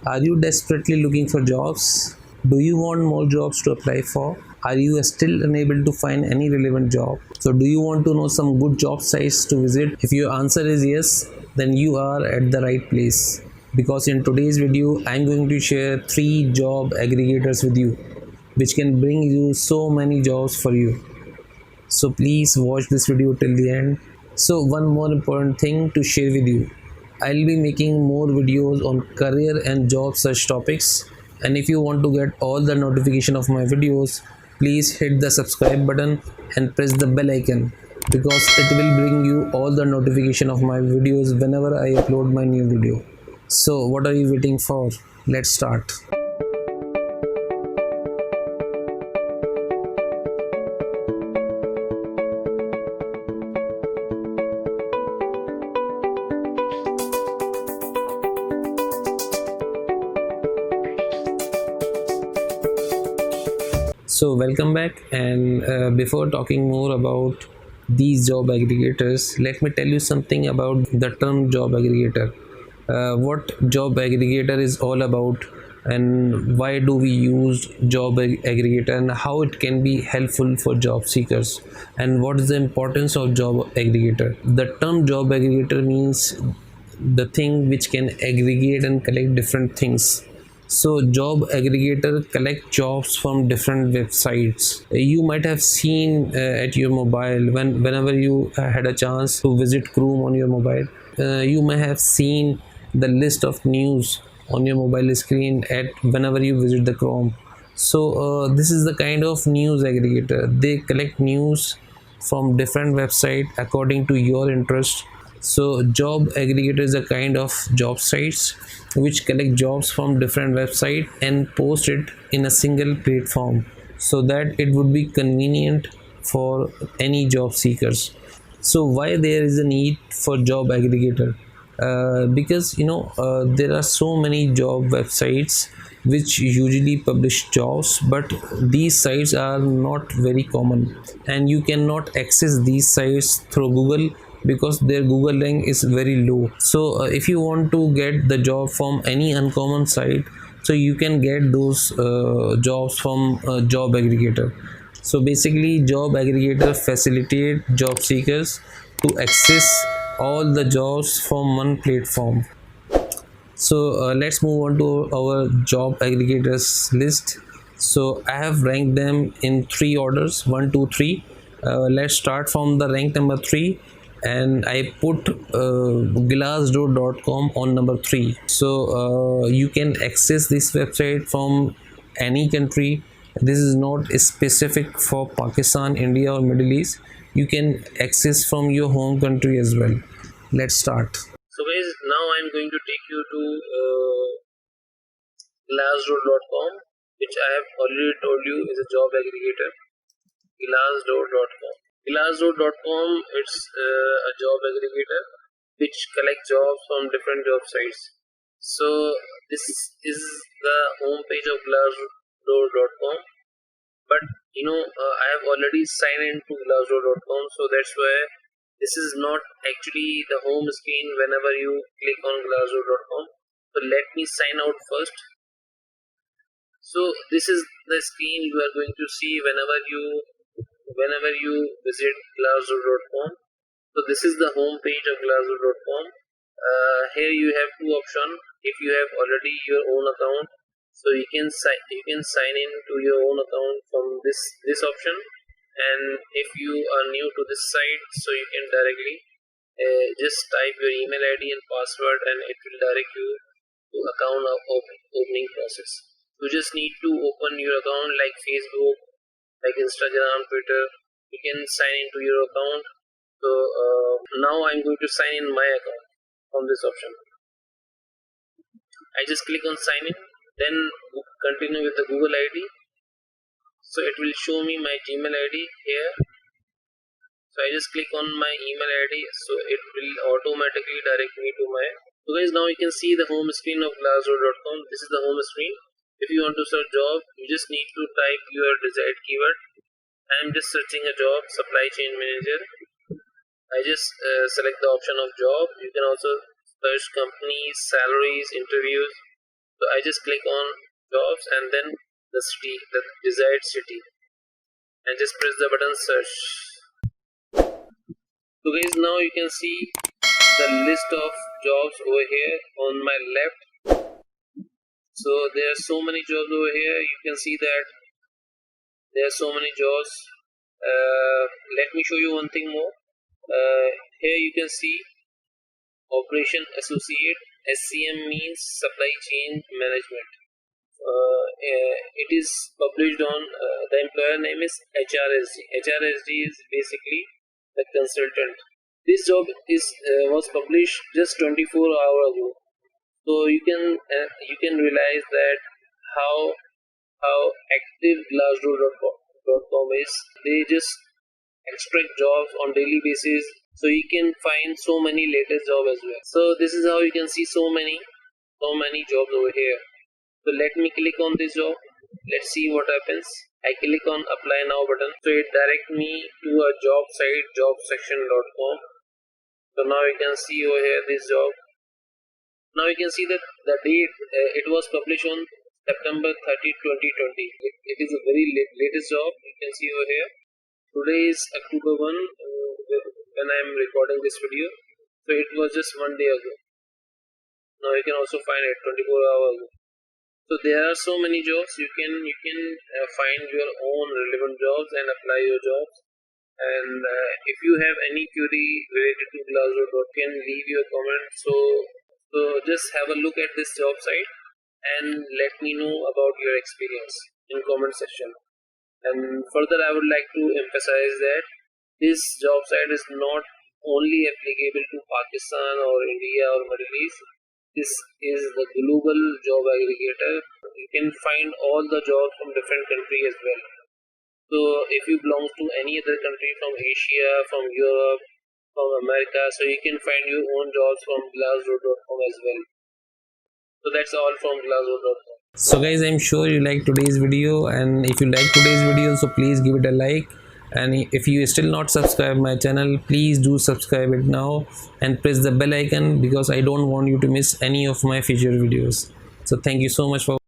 Are you desperately looking for jobs? Do you want more jobs to apply for? Are you still unable to find any relevant job? So, do you want to know some good job sites to visit? If your answer is yes, then you are at the right place. Because in today's video, I'm going to share 3 job aggregators with you, which can bring you so many jobs for you. So please watch this video till the end. So one more important thing to share with you, I'll be making more videos on career and job search topics, and if you want to get all the notification of my videos, please hit the subscribe button and press the bell icon, because it will bring you all the notification of my videos whenever I upload my new video. So what are you waiting for? Let's start. So welcome back, and before talking more about these job aggregators, let me tell you something about the term job aggregator. What job aggregator is all about, and why do we use aggregator, and how it can be helpful for job seekers, and what is the importance of job aggregator. The term job aggregator means the thing which can aggregate and collect different things. So job aggregator collect jobs from different websites. You might have seen at your mobile, whenever you had a chance to visit Chrome on your mobile, you may have seen the list of news on your mobile screen at whenever you visit the Chrome. So this is the kind of news aggregator. They collect news from different website according to your interest. So job aggregator is a kind of job sites which collect jobs from different website and post it in a single platform, so that it would be convenient for any job seekers. So why there is a need for job aggregator? Because there are so many job websites which usually publish jobs, but these sites are not very common, and you cannot access these sites through Google, because their Google rank is very low. So if you want to get the job from any uncommon site, so you can get those jobs from job aggregator. So basically job aggregator facilitate job seekers to access all the jobs from one platform. So let's move on to our job aggregators list. So I have ranked them in 3 orders, 1 2 3. Let's start from the rank number 3, and I put glassdoor.com on number 3. So you can access this website from any country. This is not specific for Pakistan, India, or Middle East. You can access from your home country as well. Let's start. So guys, now I'm going to take you to glassdoor.com, which I have already told you is a job aggregator. Glassdoor.com. Glassdoor.com, it's a job aggregator which collects jobs from different job sites. So this is the home page of glassdoor.com, but I have already signed into glassdoor.com, so that's why this is not actually the home screen whenever you click on glassdoor.com. So let me sign out first. So this is the screen you are going to see whenever you visit glassdoor.com. So this is the home page of glassdoor.com. Here you have two options. If you have already your own account, so you can sign in to your own account from this option. And if you are new to this site, so you can directly just type your email ID and password, and it will direct you to account opening process. You just need to open your account like Facebook, like Instagram, Twitter. You can sign into your account. So now I'm going to sign in my account from this option. I just click on sign in, then continue with the Google ID. So it will show me my Gmail ID here. So I just click on my email ID, so it will automatically direct me to my. So guys, now you can see the home screen of glassdoor.com. This is the home screen. If you want to search job, you just need to type your desired keyword. I am just searching a job, supply chain manager. I just select the option of job. You can also search companies, salaries, interviews. So I just click on jobs and then the city, the desired city, and just press the button search. So guys, now you can see the list of jobs over here on my left. So there are so many jobs over here. You can see that there are so many jobs. Let me show you one thing more. Here you can see Operation Associate. SCM means Supply Chain Management. It is published on the employer name is HRSD. HRSD is basically the consultant. This job is was published just 24 hours ago. So you can realize that how active Glassdoor.com is. They just extract jobs on daily basis, so you can find so many latest job as well. So this is how you can see so many jobs over here. So let me click on this job. Let's see what happens. I click on apply now button, so it directs me to a job site, jobsection.com. So now you can see over here this job. Now you can see that the date, it was published on September 30, 2020. It is a very latest job. You can see over here. Today is October 1 when I am recording this video. So it was just one day ago. Now you can also find it 24 hours ago. So there are so many jobs. You can find your own relevant jobs and apply your jobs. And if you have any query related to Glassdoor, you can leave your comment. So just have a look at this job site and let me know about your experience in comment section. And further, I would like to emphasize that this job site is not only applicable to Pakistan or India or Middle East. This is the global job aggregator. You can find all the jobs from different countries as well. So if you belong to any other country from Asia, from Europe, from America, so you can find your own jobs from Glassdoor.com as well. So that's all from Glassdoor.com. So guys, I'm sure you like today's video, and if you like today's video, so please give it a like. And if you still not subscribe my channel, please do subscribe it now and press the bell icon, because I don't want you to miss any of my future videos. So thank you so much for